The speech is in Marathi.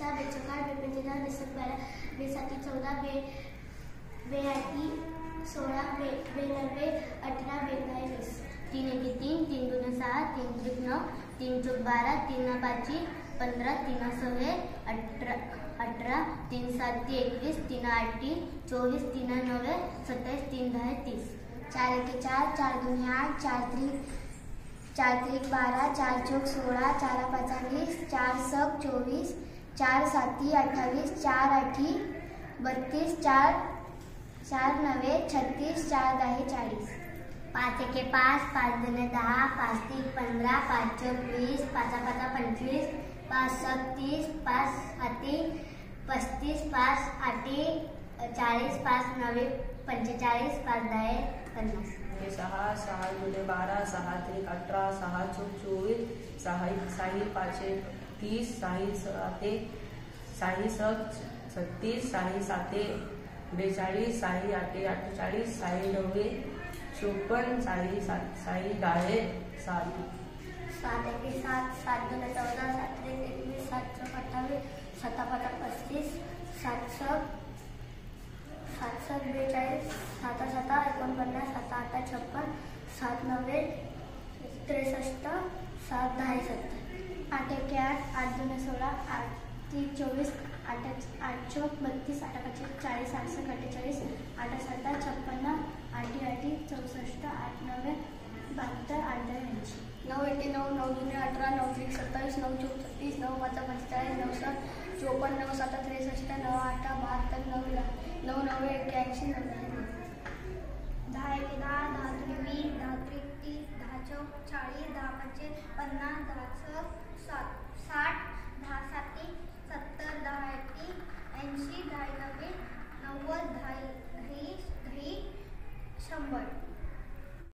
बेचा बेचकार बेपंचे 10 बेसक 12 बेसाती 14 बेआठी 16 बेनवे 18 बेनवे 20 3 एके 3 3 दूने 6 3 त्रिक 9 3 चौक 12 3 पाची 15 3 6 18 3 7 21 3 8 24 3 9 27 3 10 30 4 एके 4 4 दूने 8 4 त्रिक 12 4 चौक 16 4 पाचा 20 4 सक 24 4 साती 28 4 आठी 32 4 9 36 4 10 40 5 एके 5 5 दूने 10 5 त्रिक 15 5 चौक 20 5 पाचा 25 5 सक 30 5 आठी 35 5 आठी 40 5 9 45 5 10 50 6 6 दूने 12 6 त्रिक 18 6 चौक 24 6 पाचे 30 6 साते 6 सक 36 6 साते 42 6 आठे 48 6 9 54 6 10 7 7 एके 7 7 दूने 14 7 त्रिक 21 7 चौक 28 7 पाचा 35 7 सक 42 7 7 49 7 8 56 7 9 63 7 10 70 8 एके 8 8 दूने 16 8 त्रिक 24 8 चौक 32 8 पाचे 40 8 सक 48 8 7 56 8 8 64 8 9 72 8 80 9 एके 9 9 दूने 18 9 त्रिक 27 9 चौक 36 9 पाचा 45 9 सक 54 9 7 63 9 8 72 9 9 81 9 10 एके 10 10 त्रिक 20 10 त्रिक 30 10 चौक 40 10 पाचे 50 10 सक 60